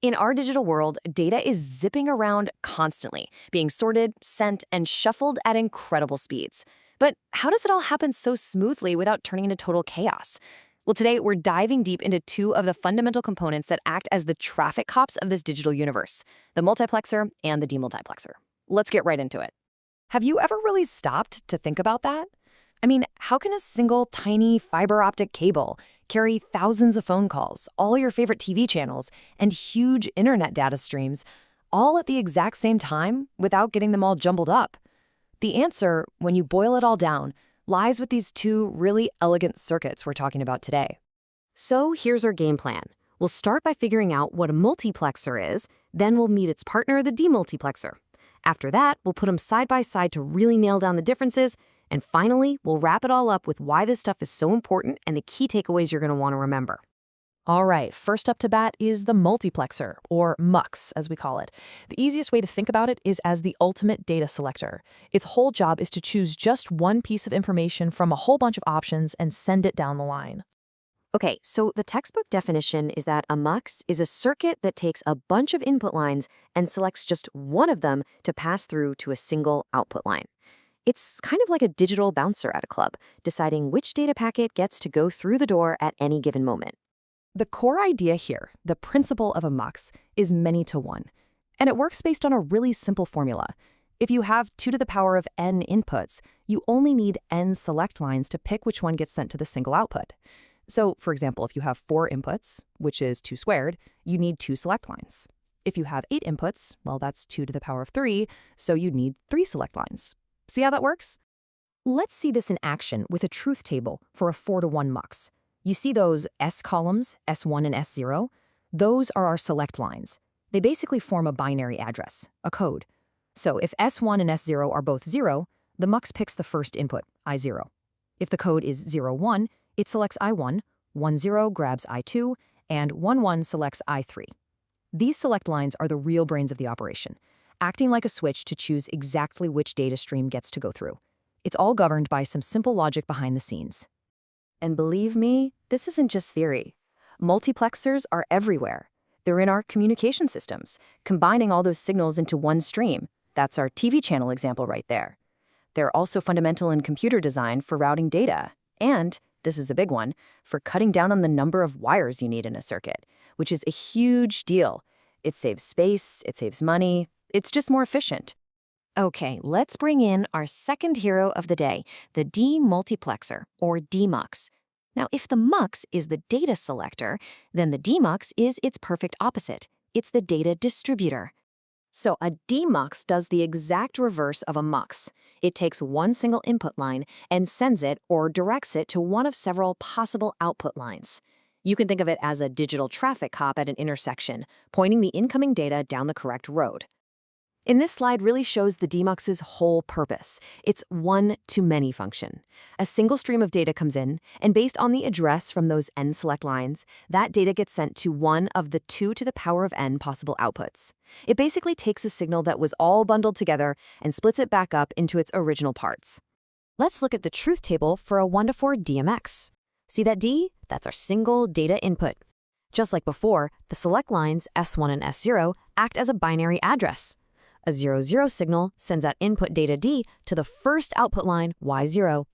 In our digital world, data is zipping around constantly, being sorted, sent, and shuffled at incredible speeds. But how does it all happen so smoothly without turning into total chaos? Well, today we're diving deep into two of the fundamental components that act as the traffic cops of this digital universe, the multiplexer and the demultiplexer. Let's get right into it. Have you ever really stopped to think about that? I mean, how can a single tiny fiber optic cable carry thousands of phone calls, all your favorite TV channels, and huge internet data streams, all at the exact same time without getting them all jumbled up? The answer, when you boil it all down, lies with these two really elegant circuits we're talking about today. So here's our game plan. We'll start by figuring out what a multiplexer is, then we'll meet its partner, the demultiplexer. After that, we'll put them side by side to really nail down the differences, and finally, we'll wrap it all up with why this stuff is so important and the key takeaways you're going to want to remember. All right, first up to bat is the multiplexer, or MUX as we call it. The easiest way to think about it is as the ultimate data selector. Its whole job is to choose just one piece of information from a whole bunch of options and send it down the line. Okay, so the textbook definition is that a MUX is a circuit that takes a bunch of input lines and selects just one of them to pass through to a single output line. It's kind of like a digital bouncer at a club, deciding which data packet gets to go through the door at any given moment. The core idea here, the principle of a MUX, is many to one. And it works based on a really simple formula. If you have 2 to the power of n inputs, you only need n select lines to pick which one gets sent to the single output. So, for example, if you have 4 inputs, which is 2 squared, you need 2 select lines. If you have 8 inputs, well, that's 2 to the power of 3, so you need 3 select lines. See how that works? Let's see this in action with a truth table for a 4-to-1 MUX. You see those S columns, S1 and S0? Those are our select lines. They basically form a binary address, a code. So if S1 and S0 are both 0, the MUX picks the first input, I0. If the code is 0-1, it selects I1, 1-0 grabs I2, and 1-1 selects I3. These select lines are the real brains of the operation, acting like a switch to choose exactly which data stream gets to go through. It's all governed by some simple logic behind the scenes. And believe me, this isn't just theory. Multiplexers are everywhere. They're in our communication systems, combining all those signals into one stream. That's our TV channel example right there. They're also fundamental in computer design for routing data. And, this is a big one, for cutting down on the number of wires you need in a circuit, which is a huge deal. It saves space, it saves money, it's just more efficient. Okay, let's bring in our second hero of the day, the demultiplexer, or DEMUX. Now, if the MUX is the data selector, then the DEMUX is its perfect opposite. It's the data distributor. So a DEMUX does the exact reverse of a MUX. It takes one single input line and sends it or directs it to one of several possible output lines. You can think of it as a digital traffic cop at an intersection, pointing the incoming data down the correct road. In this slide really shows the DEMUX's whole purpose. It's one-to-many function. A single stream of data comes in, and based on the address from those n select lines, that data gets sent to one of the 2 to the power of n possible outputs. It basically takes a signal that was all bundled together and splits it back up into its original parts. Let's look at the truth table for a 1-to-4 DMX. See that D? That's our single data input. Just like before, the select lines S1 and S0 act as a binary address. A 0-0 signal sends that input data D to the first output line, Y0.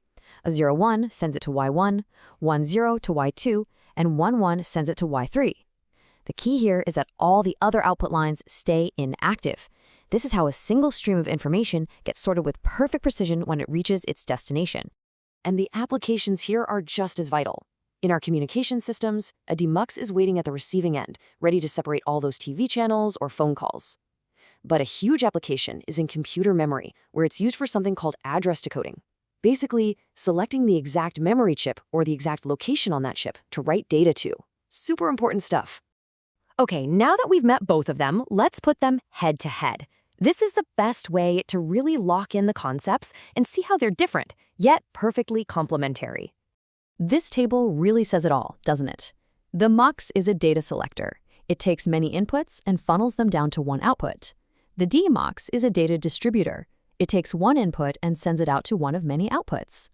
A 0-1 sends it to Y1, 1-0 to Y2, and 1-1 sends it to Y3. The key here is that all the other output lines stay inactive. This is how a single stream of information gets sorted with perfect precision when it reaches its destination. And the applications here are just as vital. In our communication systems, a DEMUX is waiting at the receiving end, ready to separate all those TV channels or phone calls. But a huge application is in computer memory, where it's used for something called address decoding. Basically, selecting the exact memory chip or the exact location on that chip to write data to. Super important stuff. Okay, now that we've met both of them, let's put them head to head. This is the best way to really lock in the concepts and see how they're different, yet perfectly complementary. This table really says it all, doesn't it? The MUX is a data selector. It takes many inputs and funnels them down to one output. The DEMUX is a data distributor. It takes one input and sends it out to one of many outputs.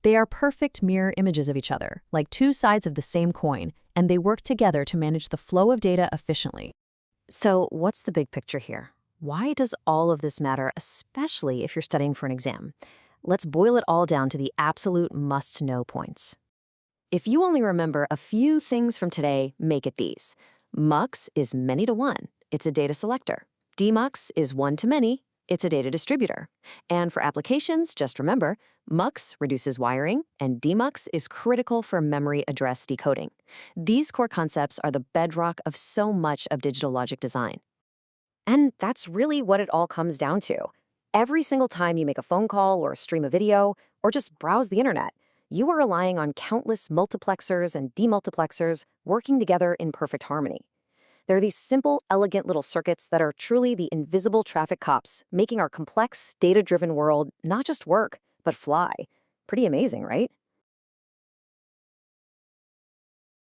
They are perfect mirror images of each other, like two sides of the same coin, and they work together to manage the flow of data efficiently. So, what's the big picture here? Why does all of this matter, especially if you're studying for an exam? Let's boil it all down to the absolute must-know points. If you only remember a few things from today, make it these. MUX is many to one. It's a data selector. DEMUX is one to many. It's a data distributor. And for applications, just remember, MUX reduces wiring, and DEMUX is critical for memory address decoding. These core concepts are the bedrock of so much of digital logic design. And that's really what it all comes down to. Every single time you make a phone call or stream a video, or just browse the internet, you are relying on countless multiplexers and demultiplexers working together in perfect harmony. They're these simple, elegant little circuits that are truly the invisible traffic cops, making our complex, data-driven world not just work, but fly. Pretty amazing, right?